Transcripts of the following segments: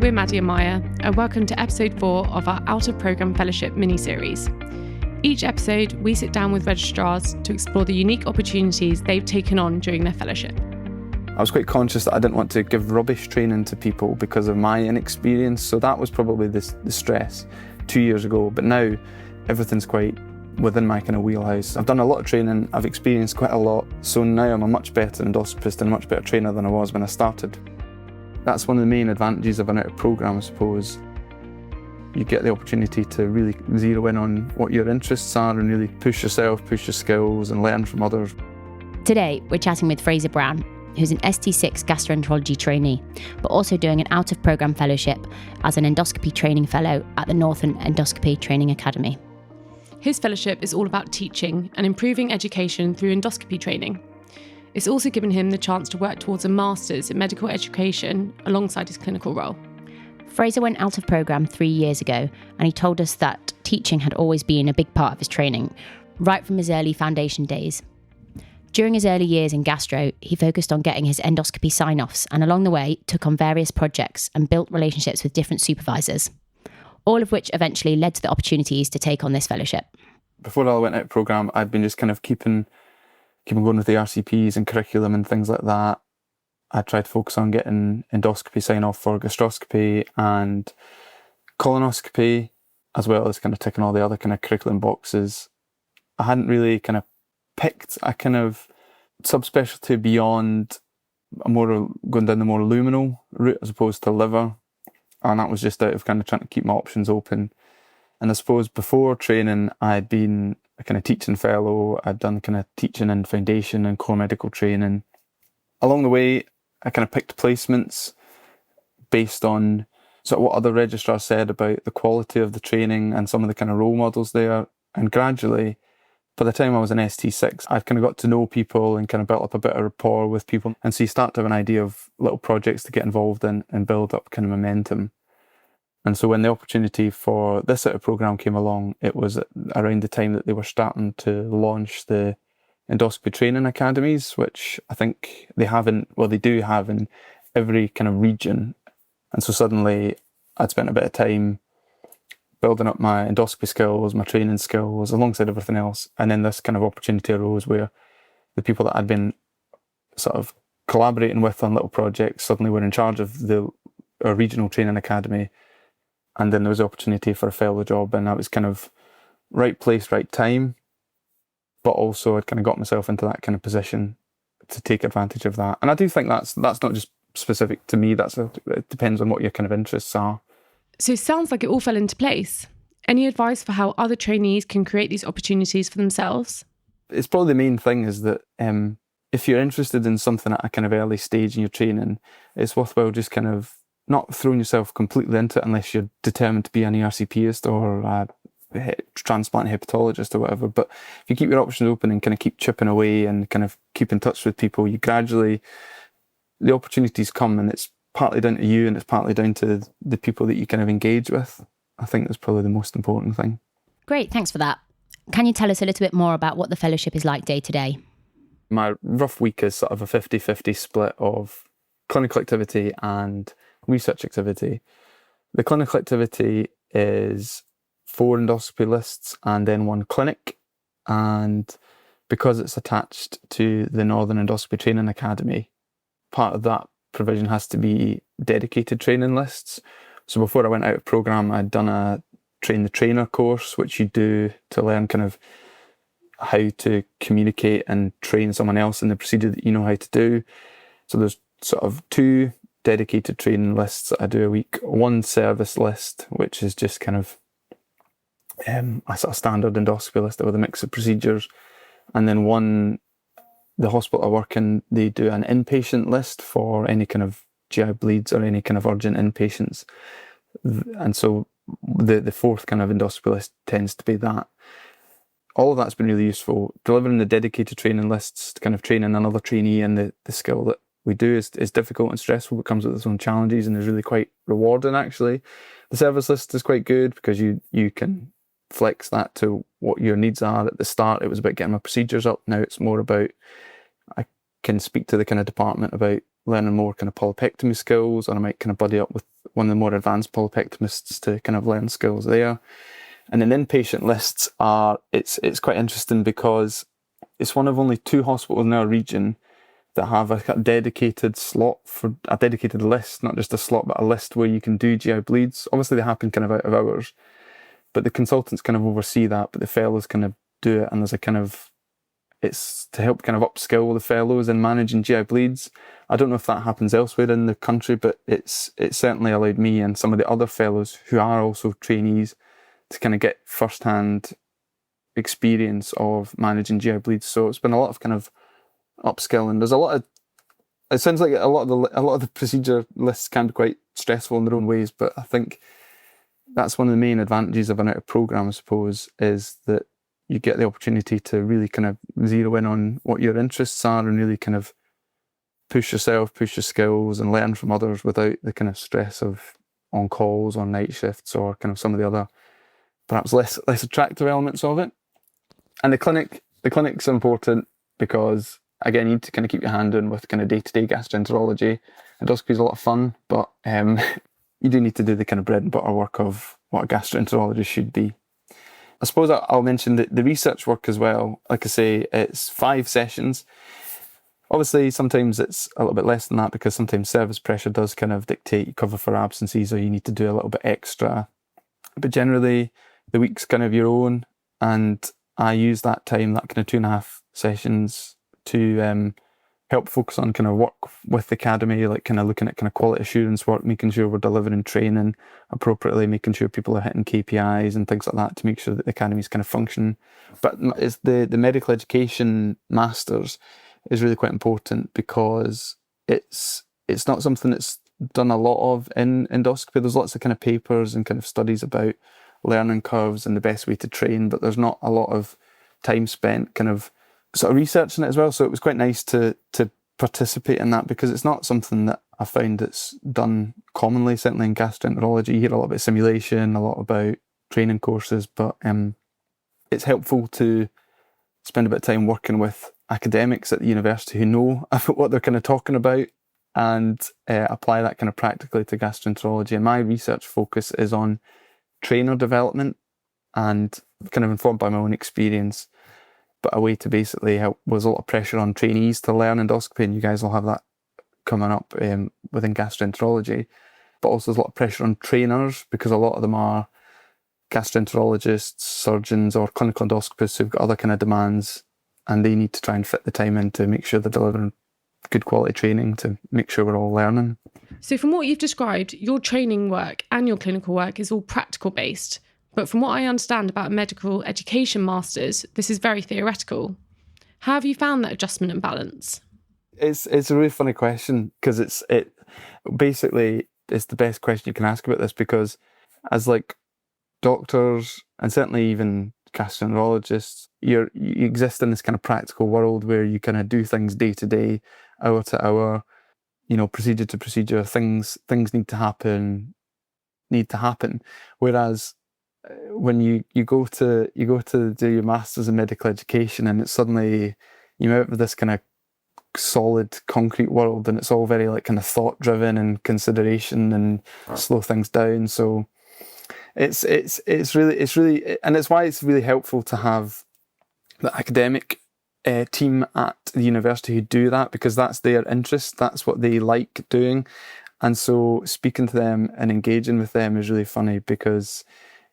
we're Maddie and Maya, and welcome to episode 4 of our Out of Programme Fellowship mini-series. Each episode, we sit down with registrars to explore the unique opportunities they've taken on during their fellowship. I was quite conscious that I didn't want to give rubbish training to people because of my inexperience, so that was probably the stress 2 years ago. But now, everything's quite within my kind of wheelhouse. I've done a lot of training, I've experienced quite a lot, so now I'm a much better endoscopist and a much better trainer than I was when I started. That's one of the main advantages of an out of programme, I suppose. You get the opportunity to really zero in on what your interests are and really push yourself, push your skills and learn from others. Today, we're chatting with Fraser Brown, who's an ST6 Gastroenterology trainee, but also doing an out of programme fellowship as an endoscopy training fellow at the Northern Endoscopy Training Academy. His fellowship is all about teaching and improving education through endoscopy training. It's also given him the chance to work towards a master's in medical education alongside his clinical role. Fraser went out of programme 3 years ago, and he told us that teaching had always been a big part of his training, right from his early foundation days. During his early years in gastro, he focused on getting his endoscopy sign-offs, and along the way took on various projects and built relationships with different supervisors, all of which eventually led to the opportunities to take on this fellowship. Before I went out of programme, I'd been just kind of keeping going with the RCPs and curriculum and things like that. I tried to focus on getting endoscopy sign-off for gastroscopy and colonoscopy, as well as kind of ticking all the other kind of curriculum boxes. I hadn't really kind of picked a kind of subspecialty beyond going down the more luminal route as opposed to liver. And that was just out of kind of trying to keep my options open. And I suppose before training, I'd been a kind of teaching fellow. I'd done kind of teaching in foundation and core medical training. Along the way, I kind of picked placements based on sort of what other registrars said about the quality of the training and some of the kind of role models there. And gradually, by the time I was in ST6, I'd kind of got to know people and kind of built up a bit of rapport with people. And so you start to have an idea of little projects to get involved in and build up kind of momentum. And so when the opportunity for this sort of programme came along, it was around the time that they were starting to launch the Endoscopy Training Academies, which I think they do have in every kind of region. And so suddenly I'd spent a bit of time building up my endoscopy skills, my training skills, alongside everything else. And then this kind of opportunity arose where the people that I'd been sort of collaborating with on little projects suddenly were in charge of our regional training academy. And then there was the opportunity for a fellow job, and that was kind of right place, right time. But also I'd kind of got myself into that kind of position to take advantage of that. And I do think that's not just specific to me, it depends on what your kind of interests are. So it sounds like it all fell into place. Any advice for how other trainees can create these opportunities for themselves? It's probably the main thing is that if you're interested in something at a kind of early stage in your training, it's worthwhile just kind of not throwing yourself completely into it unless you're determined to be an ERCPist or a transplant hepatologist or whatever. But if you keep your options open and kind of keep chipping away and kind of keep in touch with people, you gradually, the opportunities come, and it's partly down to you and it's partly down to the people that you kind of engage with. I think that's probably the most important thing. Great, thanks for that. Can you tell us a little bit more about what the fellowship is like day to day? My rough week is sort of a 50-50 split of clinical activity and research activity. The clinical activity is 4 endoscopy lists and then 1 clinic. And because it's attached to the Northern Endoscopy Training Academy, part of that provision has to be dedicated training lists. So before I went out of programme, I'd done a train the trainer course, which you do to learn kind of how to communicate and train someone else in the procedure that you know how to do. So there's sort of 2 dedicated training lists that I do a week. 1 service list, which is just kind of a sort of standard endoscopy list with a mix of procedures. And then 1, the hospital I work in, they do an inpatient list for any kind of GI bleeds or any kind of urgent inpatients. And so the 4th kind of endoscopy list tends to be that. All of that's been really useful. Delivering the dedicated training lists, kind of training another trainee in the skill that we do is difficult and stressful. It comes with its own challenges and is really quite rewarding, actually. The service list is quite good because you can flex that to what your needs are. At the start, it was about getting my procedures up. Now it's more about, I can speak to the kind of department about learning more kind of polypectomy skills, or I might kind of buddy up with one of the more advanced polypectomists to kind of learn skills there. And then inpatient lists it's quite interesting because it's one of only 2 hospitals in our region that have a dedicated slot for a dedicated list, not just a slot, but a list where you can do GI bleeds. Obviously, they happen kind of out of hours, but the consultants kind of oversee that, but the fellows kind of do it. And there's a kind of, it's to help kind of upskill the fellows in managing GI bleeds. I don't know if that happens elsewhere in the country, but it certainly allowed me and some of the other fellows who are also trainees to kind of get first-hand experience of managing GI bleeds. So it's been a lot of kind of upskilling. There's a lot of, it sounds like a lot of the procedure lists can be quite stressful in their own ways, but I think that's one of the main advantages of an out of program, I suppose, is that you get the opportunity to really kind of zero in on what your interests are and really kind of push yourself, push your skills and learn from others without the kind of stress of on calls, on night shifts, or kind of some of the other perhaps less attractive elements of it. And the clinic's important because, again, you need to kind of keep your hand in with kind of day-to-day gastroenterology. Endoscopy is a lot of fun, but you do need to do the kind of bread and butter work of what a gastroenterologist should be. I suppose I'll mention the research work as well. Like I say, it's 5 sessions. Obviously, sometimes it's a little bit less than that because sometimes service pressure does kind of dictate you cover for absences or you need to do a little bit extra. But generally, the week's kind of your own, and I use that time, that kind of 2.5 sessions, to help focus on kind of work with the academy, like kind of looking at kind of quality assurance work, making sure we're delivering training appropriately, making sure people are hitting KPIs and things like that to make sure that the academy's kind of function. But it's the medical education masters is really quite important because it's not something that's done a lot of in endoscopy. There's lots of kind of papers and kind of studies about learning curves and the best way to train, but there's not a lot of time spent kind of sort of researching it as well. So it was quite nice to participate in that because it's not something that I found that's done commonly, certainly in gastroenterology. You hear a lot about simulation, a lot about training courses, but it's helpful to spend a bit of time working with academics at the university who know what they're kind of talking about and apply that kind of practically to gastroenterology. And my research focus is on trainer development and kind of informed by my own experience, but a way to basically help. Was a lot of pressure on trainees to learn endoscopy, and you guys will have that coming up within gastroenterology, but also there's a lot of pressure on trainers because a lot of them are gastroenterologists, surgeons or clinical endoscopists who've got other kind of demands, and they need to try and fit the time in to make sure they're delivering good quality training to make sure we're all learning. So from what you've described, your training work and your clinical work is all practical based. But from what I understand about medical education masters, this is very theoretical. How have you found that adjustment and balance? It's a really funny question because it's the best question you can ask about this, because as like doctors and certainly even gastroenterologists, you exist in this kind of practical world where you kind of do things day to day, hour to hour, procedure to procedure. Things need to happen. Whereas when you go to do your masters in medical education, and it's suddenly you're out of this kind of solid concrete world, and it's all very like kind of thought driven and consideration and slow things down. So it's really, and it's why it's really helpful to have the academic team at the university who do that, because that's their interest, that's what they like doing. And so speaking to them and engaging with them is really funny, because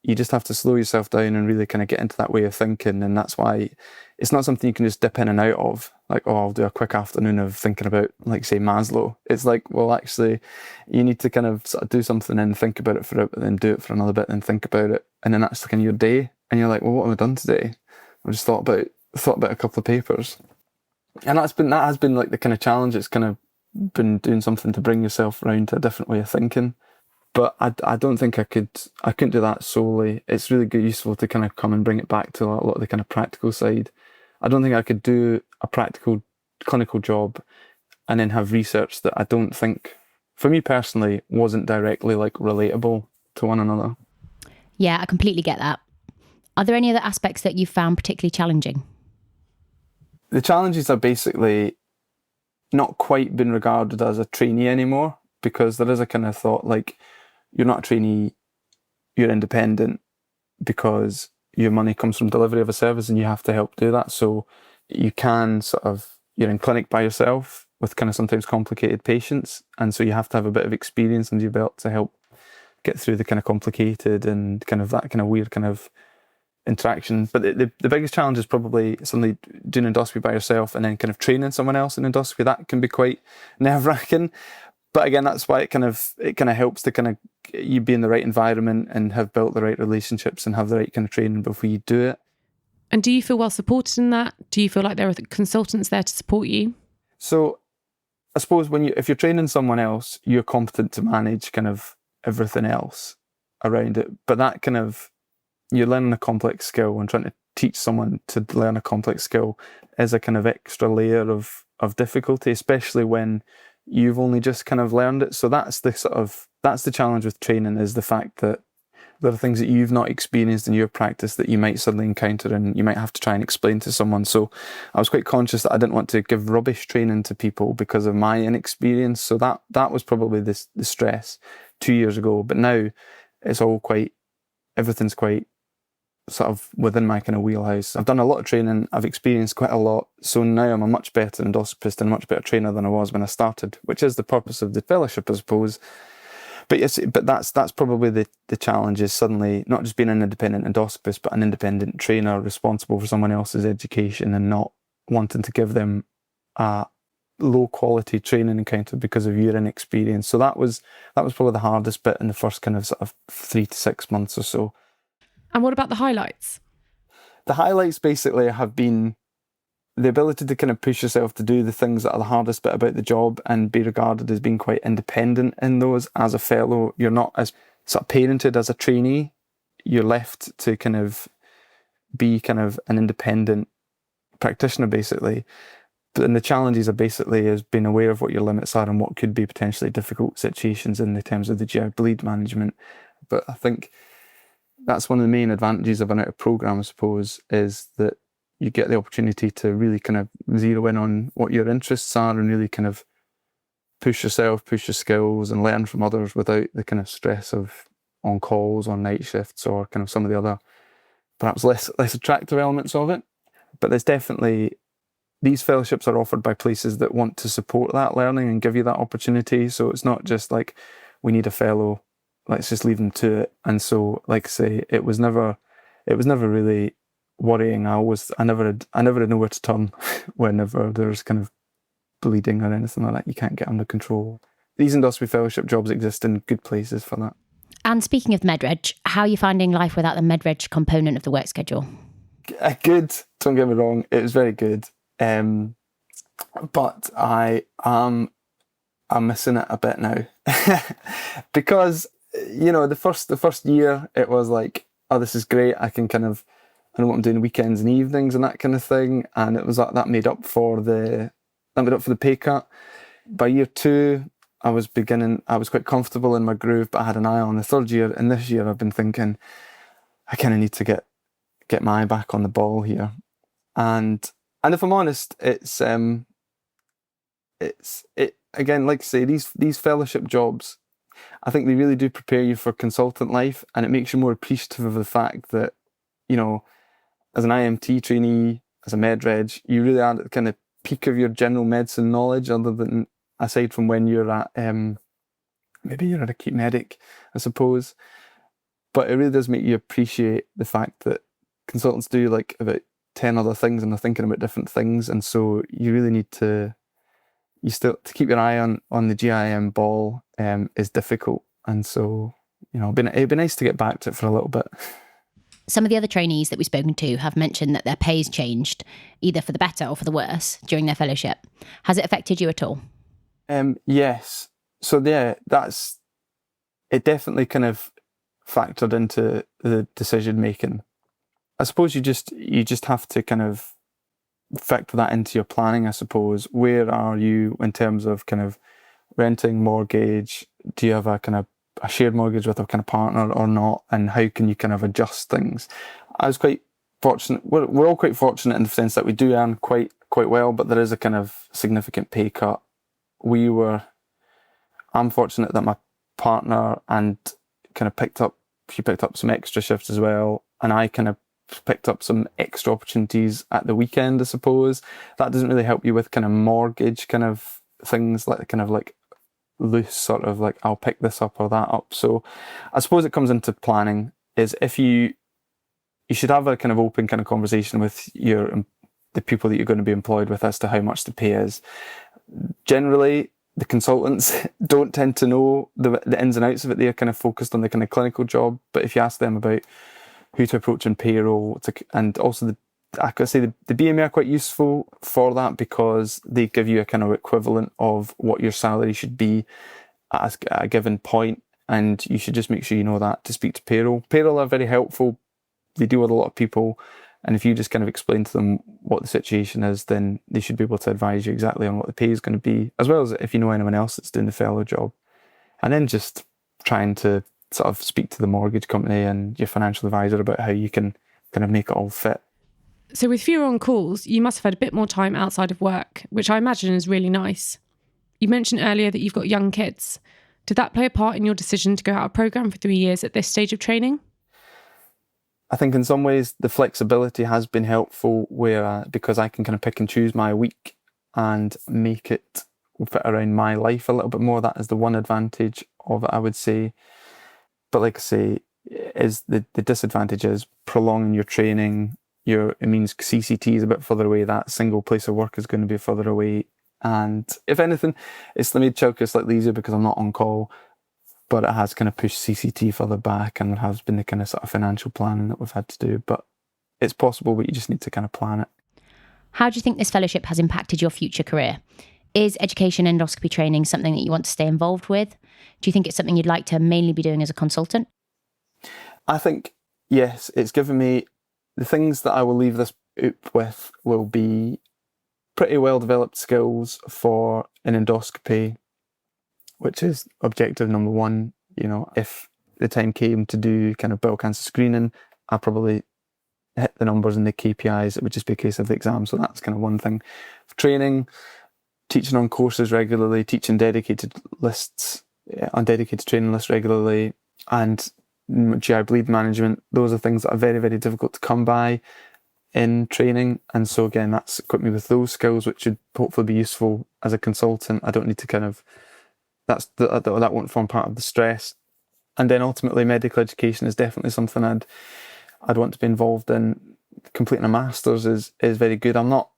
you just have to slow yourself down and really kind of get into that way of thinking. And that's why it's not something you can just dip in and out of, like, oh, I'll do a quick afternoon of thinking about, like, say, Maslow. It's like, well, actually, you need to kind of sort of do something and think about it for a bit, then do it for another bit and think about it. And then that's kind of your day. And you're like, well, what have I done today? I just thought about a couple of papers. And that has been like the kind of challenge. It's kind of been doing something to bring yourself around to a different way of thinking. But I don't think I couldn't do that solely. It's really useful to kind of come and bring it back to a lot of the kind of practical side. I don't think I could do a practical clinical job and then have research that I don't think, for me personally, wasn't directly like relatable to one another. Yeah, I completely get that. Are there any other aspects that you found particularly challenging? The challenges are basically not quite been regarded as a trainee anymore, because there is a kind of thought like, you're not a trainee, you're independent because your money comes from delivery of a service and you have to help do that. So you can you're in clinic by yourself with kind of sometimes complicated patients. And so you have to have a bit of experience under your belt to help get through the kind of complicated and kind of that kind of weird kind of interaction. But the biggest challenge is probably suddenly doing endoscopy by yourself and then kind of training someone else in endoscopy. That can be quite nerve-wracking. But again, that's why it kind of helps to kind of you be in the right environment and have built the right relationships and have the right kind of training before you do it. And do you feel well supported in that? Do you feel like there are consultants there to support you? So I suppose if you're training someone else, you're competent to manage kind of everything else around it. But that kind of, you're learning a complex skill and trying to teach someone to learn a complex skill is a kind of extra layer of difficulty, especially when you've only just kind of learned it. So that's the challenge with training, is the fact that there are things that you've not experienced in your practice that you might suddenly encounter and you might have to try and explain to someone. So I was quite conscious that I didn't want to give rubbish training to people because of my inexperience. So that was probably the stress 2 years ago. But now it's all everything's quite sort of within my kind of wheelhouse. I've done a lot of training, I've experienced quite a lot. So now I'm a much better endoscopist and a much better trainer than I was when I started, which is the purpose of the fellowship, I suppose. But yes, that's probably the challenge, is suddenly not just being an independent endoscopist, but an independent trainer responsible for someone else's education and not wanting to give them a low quality training encounter because of your inexperience. So that was probably the hardest bit in the first kind of sort of 3 to 6 months or so. And what about the highlights? The highlights basically have been the ability to kind of push yourself to do the things that are the hardest bit about the job and be regarded as being quite independent in those. As a fellow, you're not as sort of parented as a trainee. You're left to kind of be kind of an independent practitioner, basically. And the challenges are basically is being aware of what your limits are and what could be potentially difficult situations in the terms of the GI bleed management. But I think that's one of the main advantages of an out of programme, I suppose, is that you get the opportunity to really kind of zero in on what your interests are and really kind of push yourself, push your skills and learn from others without the kind of stress of on calls or night shifts or kind of some of the other perhaps less attractive elements of it. But there's definitely, these fellowships are offered by places that want to support that learning and give you that opportunity. So it's not just like, we need a fellow, let's just leave them to it. And so, like I say, it was never really worrying. I never had nowhere to turn whenever there's kind of bleeding or anything like that. You can't get under control. These endoscopy fellowship jobs exist in good places for that. And speaking of MedReg, how are you finding life without the MedReg component of the work schedule? Good. Don't get me wrong. It was very good. But I'm missing it a bit now because, you know, the first year it was like, oh, this is great. I know what I'm doing weekends and evenings and that kind of thing. And it was that made up for the pay cut. By year 2, I was quite comfortable in my groove, but I had an eye on the third year. And this year I've been thinking, I kind of need to get my eye back on the ball here. And if I'm honest, it's again, like I say, these fellowship jobs, I think they really do prepare you for consultant life, and it makes you more appreciative of the fact that, you know, as an IMT trainee, as a MedReg, you really are at the kind of peak of your general medicine knowledge, aside from when you're at maybe you're an acute medic, I suppose. But it really does make you appreciate the fact that consultants do like about 10 other things and they're thinking about different things, and so you really need to keep your eye on the GIM ball is difficult. And so, you know, it'd be nice to get back to it for a little bit. Some of the other trainees that we've spoken to have mentioned that their pay's changed, either for the better or for the worse, during their fellowship. Has it affected you at all? Yes. So yeah, it definitely kind of factored into the decision making. I suppose you just have to kind of factor that into your planning, I suppose. Where are you in terms of kind of renting, mortgage? Do you have a kind of a shared mortgage with a kind of partner or not? And how can you kind of adjust things? I was quite fortunate. We're all quite fortunate in the sense that we do earn quite well, but there is a kind of significant pay cut. I'm fortunate that my partner and kind of she picked up some extra shifts as well, and I kind of picked up some extra opportunities at the weekend, I suppose. That doesn't really help you with kind of mortgage kind of things, like kind of like loose sort of like, I'll pick this up or that up. So I suppose it comes into planning, is if you should have a kind of open kind of conversation with the people that you're going to be employed with as to how much the pay is. Generally, the consultants don't tend to know the ins and outs of it. They're kind of focused on the kind of clinical job. But if you ask them about who to approach in payroll, and also I could say the BMA are quite useful for that, because they give you a kind of equivalent of what your salary should be at a given point, and you should just make sure you know that to speak to payroll. Payroll are very helpful. They deal with a lot of people, and if you just kind of explain to them what the situation is, then they should be able to advise you exactly on what the pay is going to be, as well as if you know anyone else that's doing the fellow job. And then just trying to sort of speak to the mortgage company and your financial advisor about how you can kind of make it all fit. So with fewer on calls, you must have had a bit more time outside of work, which I imagine is really nice. You mentioned earlier that you've got young kids. Did that play a part in your decision to go out of programme for 3 years at this stage of training? I think in some ways the flexibility has been helpful, because I can kind of pick and choose my week and make it fit around my life a little bit more. That is the one advantage of it, I would say. But like I say, is the disadvantage is prolonging your training. It means CCT is a bit further away. That single place of work is going to be further away. And if anything, it's made childcare slightly easier because I'm not on call. But it has kind of pushed CCT further back, and there has been the kind of sort of financial planning that we've had to do. But it's possible, but you just need to kind of plan it. How do you think this fellowship has impacted your future career? Is education endoscopy training something that you want to stay involved with? Do you think it's something you'd like to mainly be doing as a consultant? I think, yes, it's given me the things that I will leave this OOP with will be pretty well developed skills for an endoscopy, which is objective number one. You know, if the time came to do kind of bowel cancer screening, I probably hit the numbers and the KPIs. It would just be a case of the exam. So that's kind of one thing. For training, teaching on courses regularly, teaching dedicated lists, on dedicated training lists regularly, and GI bleed management. Those are things that are very, very difficult to come by in training. And so again, that's equipped me with those skills, which should hopefully be useful as a consultant. I don't need to kind of, that won't form part of the stress. And then ultimately medical education is definitely something I'd want to be involved in. Completing a master's is very good. I'm not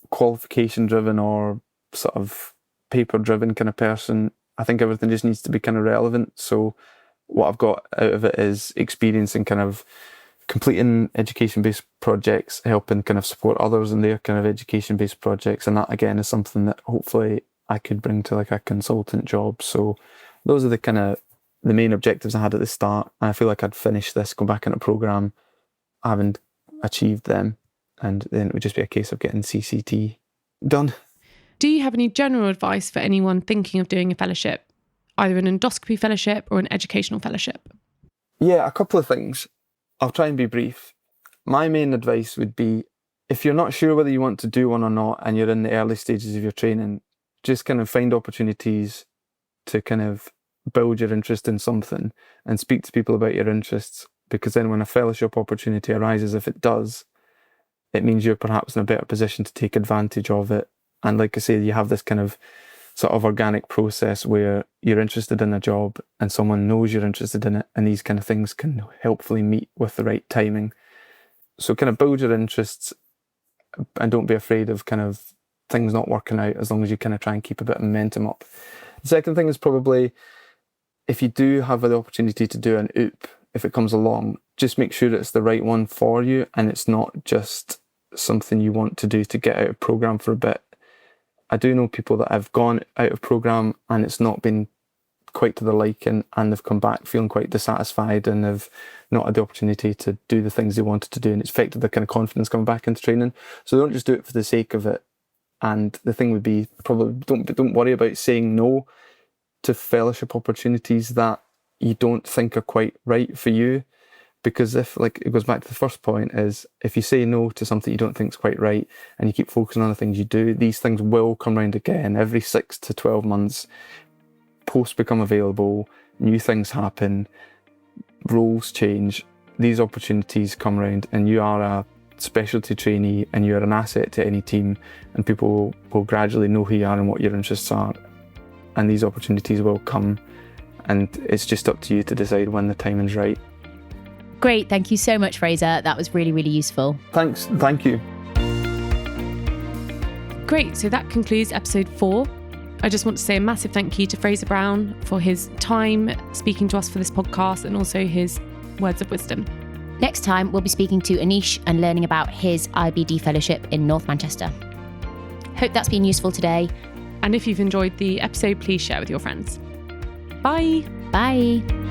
qualification driven or sort of paper driven kind of person. I think everything just needs to be kind of relevant. So what I've got out of it is experience in kind of completing education-based projects, helping kind of support others in their kind of education-based projects. And that again is something that hopefully I could bring to like a consultant job. So those are the main objectives I had at the start. And I feel like I'd finish this, go back in a programme, having achieved them. And then it would just be a case of getting CCT done. Do you have any general advice for anyone thinking of doing a fellowship, either an endoscopy fellowship or an educational fellowship? Yeah, a couple of things. I'll try and be brief. My main advice would be, if you're not sure whether you want to do one or not and you're in the early stages of your training, just kind of find opportunities to kind of build your interest in something and speak to people about your interests, because then when a fellowship opportunity arises, if it does, it means you're perhaps in a better position to take advantage of it. And like I say, you have this kind of sort of organic process where you're interested in a job and someone knows you're interested in it, and these kind of things can helpfully meet with the right timing. So kind of build your interests and don't be afraid of kind of things not working out, as long as you kind of try and keep a bit of momentum up. The second thing is probably, if you do have the opportunity to do an OOP, if it comes along, just make sure it's the right one for you and it's not just something you want to do to get out of programme for a bit. I do know people that have gone out of programme and it's not been quite to their liking, and they've come back feeling quite dissatisfied and have not had the opportunity to do the things they wanted to do, and it's affected their kind of confidence coming back into training. So don't just do it for the sake of it. And the thing would be, probably don't worry about saying no to fellowship opportunities that you don't think are quite right for you. Because if, like, it goes back to the first point, is if you say no to something you don't think is quite right and you keep focusing on the things you do, these things will come round again. Every 6 to 12 months, posts become available, new things happen. roles change, these opportunities come around, and you are a specialty trainee and you're an asset to any team, and people will gradually know who you are and what your interests are, and these opportunities will come, and it's just up to you to decide when the timing's right. Great, thank you so much, Fraser. That was really, really useful. Thanks, thank you. Great, so that concludes episode 4. I just want to say a massive thank you to Fraser Brown for his time speaking to us for this podcast and also his words of wisdom. Next time, we'll be speaking to Anish and learning about his IBD fellowship in North Manchester. Hope that's been useful today. And if you've enjoyed the episode, please share with your friends. Bye. Bye.